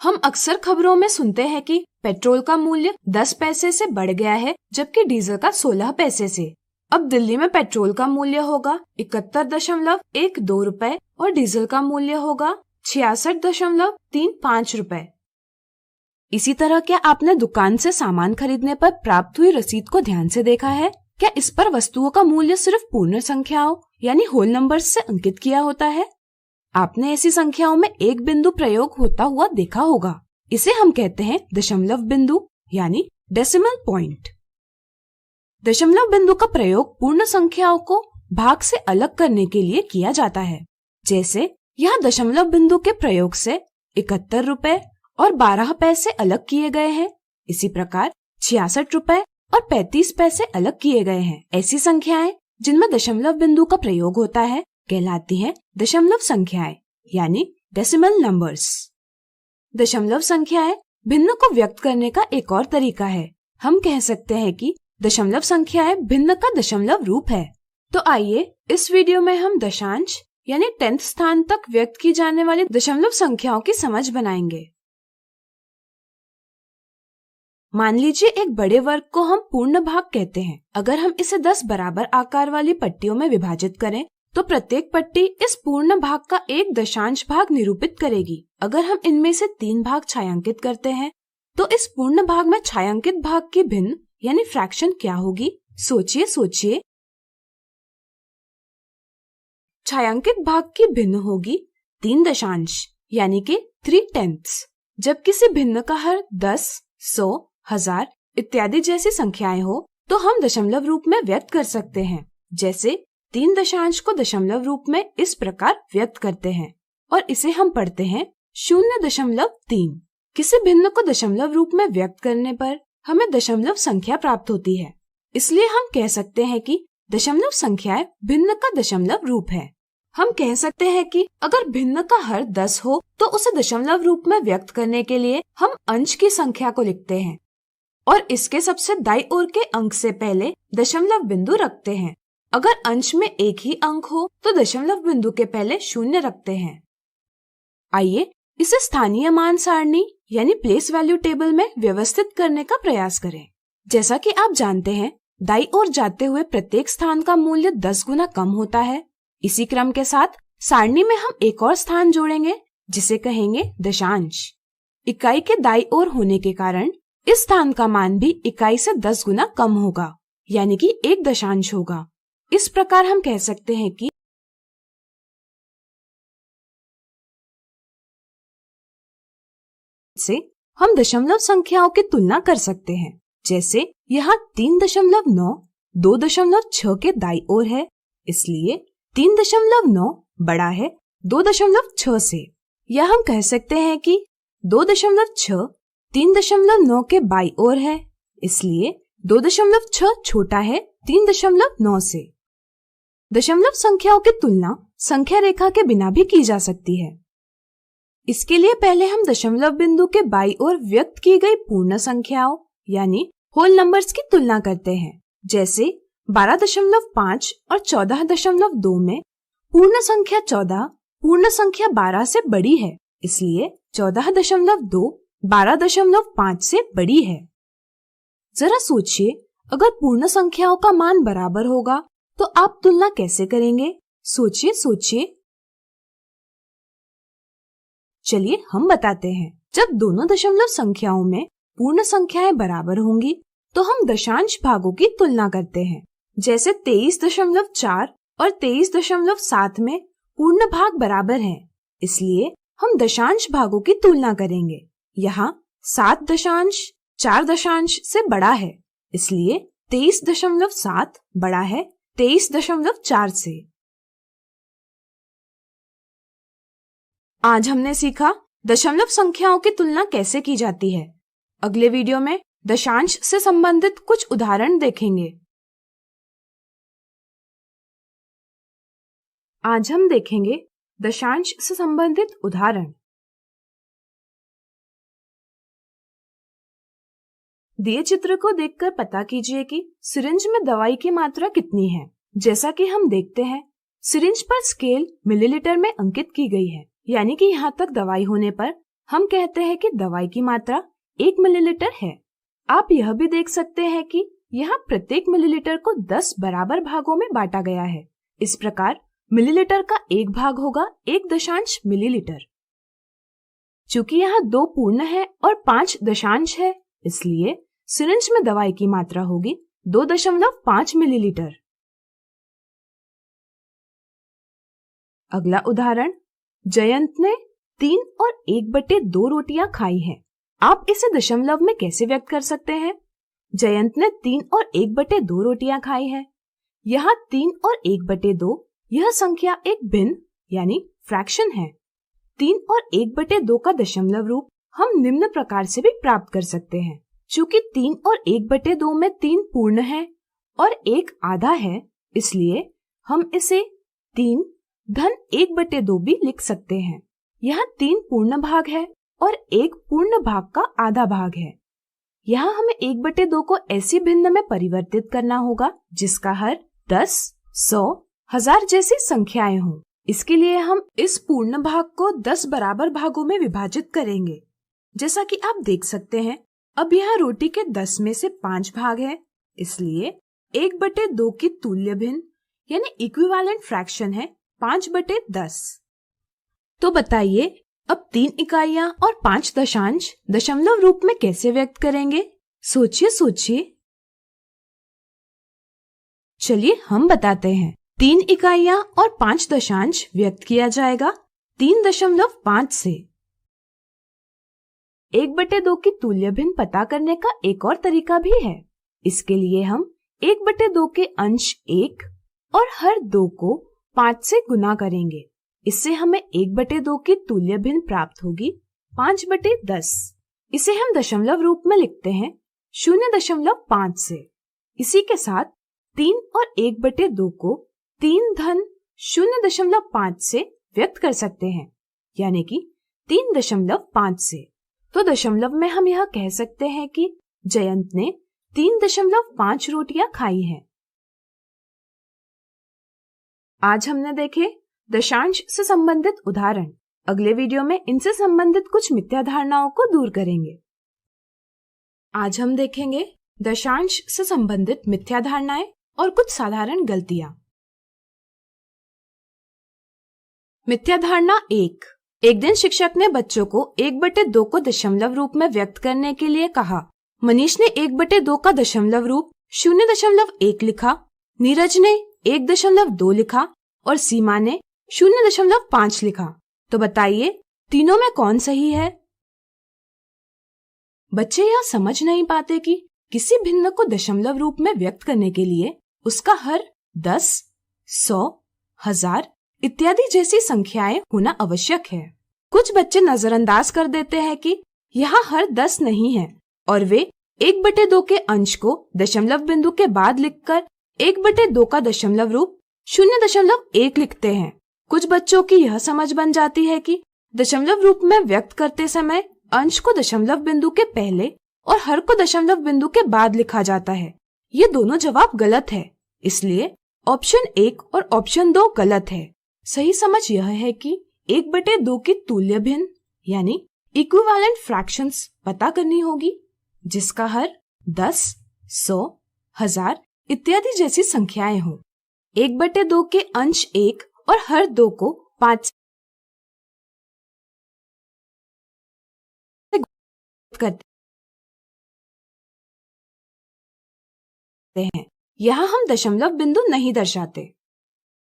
हम अक्सर खबरों में सुनते हैं कि पेट्रोल का मूल्य 10 पैसे से बढ़ गया है, जबकि डीजल का 16 पैसे से। अब दिल्ली में पेट्रोल का मूल्य होगा 71.12 रुपए और डीजल का मूल्य होगा 66.35 रुपए। इसी तरह क्या आपने दुकान से सामान खरीदने पर प्राप्त हुई रसीद को ध्यान से देखा है? क्या इस पर वस्तुओं का मूल्य सिर्फ पूर्ण संख्याओं यानी होल नंबर्स से अंकित किया होता है? आपने ऐसी संख्याओं में एक बिंदु प्रयोग होता हुआ देखा होगा। इसे हम कहते हैं दशमलव बिंदु यानी डेसिमल पॉइंट। दशमलव बिंदु का प्रयोग पूर्ण संख्याओं को भाग से अलग करने के लिए किया जाता है। जैसे यहाँ दशमलव बिंदु के प्रयोग से 71 रुपए और 12 पैसे अलग किए गए हैं। इसी प्रकार 66 रुपए और 35 पैसे अलग किए गए हैं। ऐसी संख्याएं जिनमें दशमलव बिंदु का प्रयोग होता है कहलाती हैं दशमलव संख्याएं यानी डेसिमल नंबर्स। दशमलव संख्याएं भिन्न को व्यक्त करने का एक और तरीका है। हम कह सकते हैं कि दशमलव संख्याएं भिन्न का दशमलव रूप है। तो आइए इस वीडियो में हम दशांश यानी 10th स्थान तक व्यक्त की जाने वाली दशमलव संख्याओं की समझ बनाएंगे। मान लीजिए एक बड़े वर्ग को हम पूर्ण भाग कहते हैं। अगर हम इसे 10 बराबर आकार वाली पट्टियों में विभाजित करें तो प्रत्येक पट्टी इस पूर्ण भाग का एक दशांश भाग निरूपित करेगी। अगर हम इनमें से 3 भाग छायांकित करते हैं तो इस पूर्ण भाग में छायांकित भाग की भिन्न यानी फ्रैक्शन क्या होगी? सोचिए। छायांकित भाग की भिन्न होगी 3 दशांश यानी कि 3/10। जब किसी भिन्न का हर 10, 100, 1000 इत्यादि जैसी संख्याएं हो तो हम दशमलव रूप में व्यक्त कर सकते हैं। जैसे 3 दशांश को दशमलव रूप में इस प्रकार व्यक्त करते हैं और इसे हम पढ़ते हैं 0.3। किसी भिन्न को दशमलव रूप में व्यक्त करने पर हमें दशमलव संख्या प्राप्त होती है। इसलिए हम कह सकते हैं कि दशमलव संख्याएं भिन्न का दशमलव रूप है। हम कह सकते हैं कि अगर भिन्न का हर 10 हो तो उसे दशमलव रूप में व्यक्त करने के लिए हम अंश की संख्या को लिखते हैं और इसके सबसे दाईं ओर के अंक से पहले दशमलव बिंदु रखते हैं। अगर अंश में एक ही अंक हो तो दशमलव बिंदु के पहले 0 रखते हैं। आइए इसे स्थानीय मान सारणी यानी प्लेस वैल्यू टेबल में व्यवस्थित करने का प्रयास करें। जैसा कि आप जानते हैं, दाईं ओर जाते हुए प्रत्येक स्थान का मूल्य 10 गुना कम होता है। इसी क्रम के साथ सारणी में हम एक और स्थान जोड़ेंगे जिसे कहेंगे दशांश। इकाई के दाईं ओर होने के कारण इस स्थान का मान भी इकाई से 10 गुना कम होगा यानी कि 1 दशांश होगा। इस प्रकार हम कह सकते हैं कि से हम दशमलव संख्याओं की तुलना कर सकते हैं। जैसे यहाँ 3.9 2.6 के दाईं ओर है, इसलिए 3.9 बड़ा है 2.6 से। या हम कह सकते हैं कि 2.6 3.9 के बाईं ओर है, इसलिए 2.6 छोटा है 3.9 से। दशमलव संख्याओं की तुलना संख्या रेखा के बिना भी की जा सकती है। इसके लिए पहले हम दशमलव बिंदु के बाईं ओर व्यक्त की गई पूर्ण संख्याओं यानी होल नंबर्स की तुलना करते हैं। जैसे 12.5 और 14.2 में पूर्ण संख्या 14 पूर्ण संख्या 12 से बड़ी है, इसलिए 14.2 12.5 से बड़ी है। जरा सोचिए, अगर पूर्ण संख्याओं का मान बराबर होगा तो आप तुलना कैसे करेंगे? सोचिए। चलिए हम बताते हैं। जब दोनों दशमलव संख्याओं में पूर्ण संख्याएं बराबर होंगी तो हम दशांश भागों की तुलना करते हैं। जैसे 23.4 और 23.7 में पूर्ण भाग बराबर हैं, इसलिए हम दशांश भागों की तुलना करेंगे। यहाँ 7 दशांश 4 दशांश से बड़ा है, इसलिए 23.7 बड़ा है 23.4 से। आज हमने सीखा दशमलव संख्याओं की तुलना कैसे की जाती है। अगले वीडियो में दशांश से संबंधित कुछ उदाहरण देखेंगे। आज हम देखेंगे दशांश से संबंधित उदाहरण। दिए चित्र को देखकर पता कीजिए कि सिरिंज में दवाई की मात्रा कितनी है। जैसा कि हम देखते हैं, सिरिंज पर स्केल मिलीलीटर में अंकित की गई है, यानी कि यहाँ तक दवाई होने पर हम कहते हैं कि दवाई की मात्रा 1 मिलीलीटर है। आप यह भी देख सकते हैं कि यहाँ प्रत्येक मिलीलीटर को 10 बराबर भागों में बांटा गया है। इस प्रकार मिलीलीटर का एक भाग होगा 1 मिलीलीटर। चूंकि यहाँ 2 पूर्ण है और 5 दशांश है, इसलिए सिरिंज में दवाई की मात्रा होगी 2.5 मिलीलीटर। अगला उदाहरण, जयंत ने 3 और 1/2 रोटियां खाई हैं। आप इसे दशमलव में कैसे व्यक्त कर सकते हैं? जयंत ने 3 और 1/2 रोटियां खाई हैं। यहाँ 3 और 1/2 यह संख्या एक भिन्न यानी फ्रैक्शन है। 3 और 1/2 का दशमलव रूप हम निम्न प्रकार से भी प्राप्त कर सकते हैं। चूंकि 3 और 1/2 में 3 पूर्ण है और 1 आधा है, इसलिए हम इसे 3 धन 1/2 भी लिख सकते हैं। यहाँ 3 पूर्ण भाग है और 1 पूर्ण भाग का आधा भाग है। यहाँ हमें 1/2 को ऐसी भिन्न में परिवर्तित करना होगा जिसका हर 10, 100, 1000 जैसी संख्याएं हों। इसके लिए हम इस पूर्ण भाग को 10 बराबर भागों में विभाजित करेंगे। जैसा कि आप देख सकते हैं, अब यहाँ रोटी के 10 में से 5 भाग है, इसलिए 1/2 की तुल्य भिन्न यानी इक्विवेलेंट फ्रैक्शन है 5/10। तो बताइए, अब 3 इकाइयां और 5 दशांश दशमलव रूप में कैसे व्यक्त करेंगे? सोचिए। चलिए हम बताते हैं। 3 इकाइयां और 5 दशांश व्यक्त किया जाएगा 3.5 से। 1/2 की तुल्य भिन्न पता करने का एक और तरीका भी है। इसके लिए हम 1/2 के अंश 1 और हर 2 को 5 से गुना करेंगे। इससे हमें 1/2 की तुल्य भिन्न प्राप्त होगी 5/10। इसे हम दशमलव रूप में लिखते हैं 0.5 से। इसी के साथ 3 और 1/2 को 3 धन 0.5 से व्यक्त कर सकते हैं, यानी कि 3.5 से। तो दशमलव में हम यह कह सकते हैं कि जयंत ने 3.5 रोटियां खाई हैं। आज हमने देखे दशांश से संबंधित उदाहरण। अगले वीडियो में इनसे संबंधित कुछ मिथ्या धारणाओं को दूर करेंगे। आज हम देखेंगे दशांश से संबंधित मिथ्या धारणाएं और कुछ साधारण गलतियां। मिथ्या धारणा 1। एक दिन शिक्षक ने बच्चों को 1/2 को दशमलव रूप में व्यक्त करने के लिए कहा। मनीष ने 1/2 का दशमलव रूप 0.1 लिखा, नीरज ने 1.2 लिखा और सीमा ने 0.5 लिखा। तो बताइए, तीनों में कौन सही है? बच्चे यह समझ नहीं पाते कि किसी भिन्न को दशमलव रूप में व्यक्त करने के लिए उसका हर 10, 100, 1000 इत्यादि जैसी संख्याएं होना आवश्यक है। कुछ बच्चे नजरअंदाज कर देते हैं कि यहाँ हर 10 नहीं है और वे 1/2 के अंश को दशमलव बिंदु के बाद लिखकर 1/2 का दशमलव रूप 0.1 लिखते हैं। कुछ बच्चों की यह समझ बन जाती है कि दशमलव रूप में व्यक्त करते समय अंश को दशमलव बिंदु के पहले और हर को दशमलव बिंदु के बाद लिखा जाता है। ये दोनों जवाब गलत है, इसलिए ऑप्शन 1 और ऑप्शन 2 गलत है। सही समझ यह है कि 1/2 की तुल्य भिन्न यानी इक्विवेलेंट फ्रैक्शंस पता करनी होगी, जिसका हर 10, 100, 1000 इत्यादि जैसी संख्याएं हो। 1/2 के अंश 1 और हर 2 को 5 करते हैं। यहाँ हम दशमलव बिंदु नहीं दर्शाते।